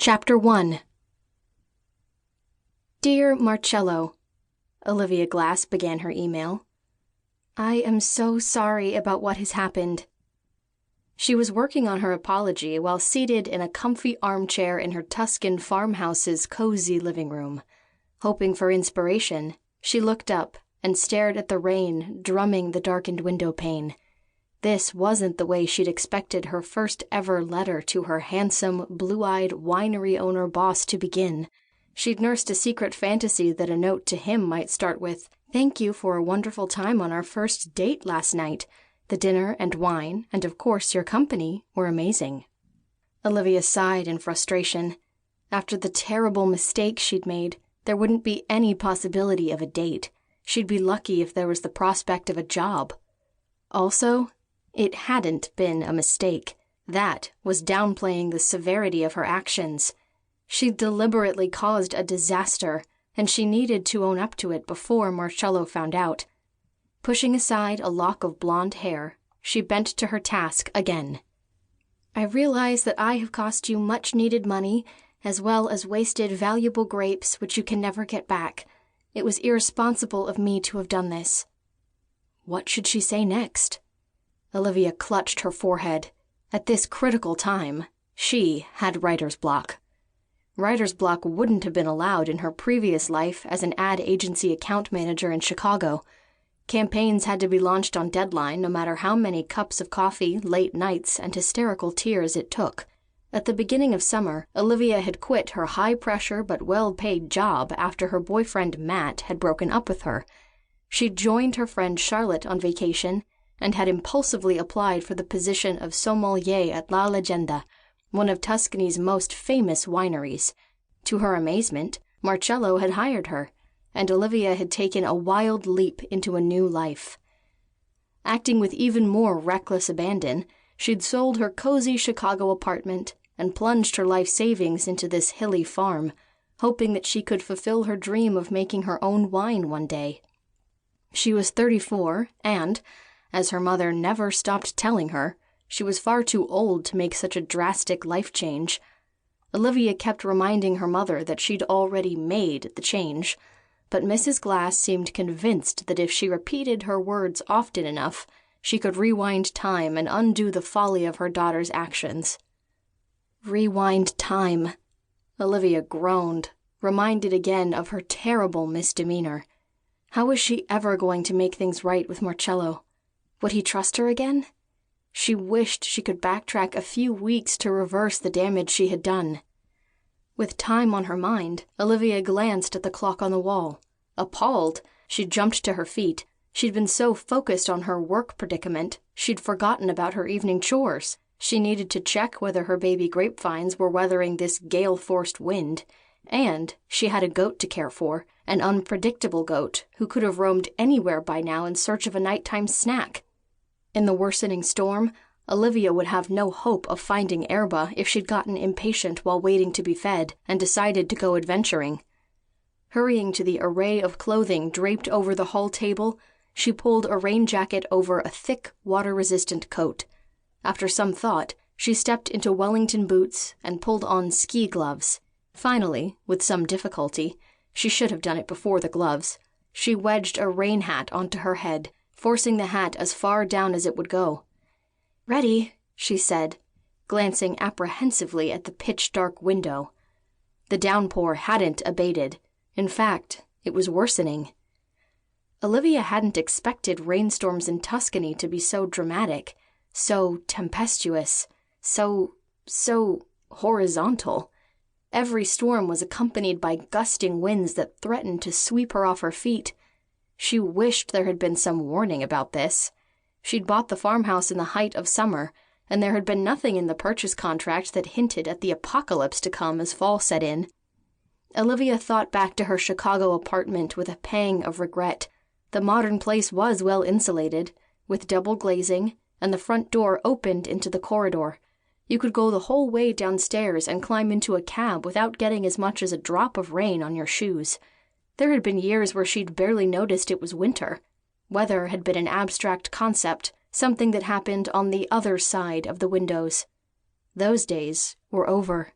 Chapter 1. Dear Marcello, Olivia Glass began her email. I am so sorry about what has happened. She was working on her apology while seated in a comfy armchair in her Tuscan farmhouse's cozy living room. Hoping for inspiration, she looked up and stared at the rain drumming the darkened window pane. This wasn't the way she'd expected her first ever letter to her handsome, blue-eyed winery owner boss to begin. She'd nursed a secret fantasy that a note to him might start with, "Thank you for a wonderful time on our first date last night. The dinner and wine, and of course your company, were amazing." Olivia sighed in frustration. After the terrible mistake she'd made, there wouldn't be any possibility of a date. She'd be lucky if there was the prospect of a job. Also, it hadn't been a mistake. That was downplaying the severity of her actions. She'd deliberately caused a disaster, and she needed to own up to it before Marcello found out. Pushing aside a lock of blonde hair, she bent to her task again. I realize that I have cost you much-needed money, as well as wasted valuable grapes which you can never get back. It was irresponsible of me to have done this. What should she say next? Olivia clutched her forehead. At this critical time, she had writer's block. Writer's block wouldn't have been allowed in her previous life as an ad agency account manager in Chicago. Campaigns had to be launched on deadline no matter how many cups of coffee, late nights, and hysterical tears it took. At the beginning of summer, Olivia had quit her high-pressure but well-paid job after her boyfriend Matt had broken up with her. She'd joined her friend Charlotte on vacation and had impulsively applied for the position of sommelier at La Legenda, one of Tuscany's most famous wineries. To her amazement, Marcello had hired her, and Olivia had taken a wild leap into a new life. Acting with even more reckless abandon, she'd sold her cozy Chicago apartment and plunged her life savings into this hilly farm, hoping that she could fulfill her dream of making her own wine one day. She was 34, and, as her mother never stopped telling her, she was far too old to make such a drastic life change. Olivia kept reminding her mother that she'd already made the change, but Mrs. Glass seemed convinced that if she repeated her words often enough, she could rewind time and undo the folly of her daughter's actions. Rewind time. Olivia groaned, reminded again of her terrible misdemeanor. How was she ever going to make things right with Marcello? Would he trust her again? She wished she could backtrack a few weeks to reverse the damage she had done. With time on her mind, Olivia glanced at the clock on the wall. Appalled, she jumped to her feet. She'd been so focused on her work predicament, she'd forgotten about her evening chores. She needed to check whether her baby grapevines were weathering this gale-forced wind. And she had a goat to care for, an unpredictable goat who could have roamed anywhere by now in search of a nighttime snack. In the worsening storm, Olivia would have no hope of finding Erba if she'd gotten impatient while waiting to be fed and decided to go adventuring. Hurrying to the array of clothing draped over the hall table, she pulled a rain jacket over a thick, water-resistant coat. After some thought, she stepped into Wellington boots and pulled on ski gloves. Finally, with some difficulty, she should have done it before the gloves, she wedged a rain hat onto her head, forcing the hat as far down as it would go. "Ready," she said, glancing apprehensively at the pitch-dark window. The downpour hadn't abated. In fact, it was worsening. Olivia hadn't expected rainstorms in Tuscany to be so dramatic, so tempestuous, so horizontal. Every storm was accompanied by gusting winds that threatened to sweep her off her feet. She wished there had been some warning about this. She'd bought the farmhouse in the height of summer, and there had been nothing in the purchase contract that hinted at the apocalypse to come as fall set in. Olivia thought back to her Chicago apartment with a pang of regret. The modern place was well insulated, with double glazing, and the front door opened into the corridor. You could go the whole way downstairs and climb into a cab without getting as much as a drop of rain on your shoes. There had been years where she'd barely noticed it was winter. Weather had been an abstract concept, something that happened on the other side of the windows. Those days were over.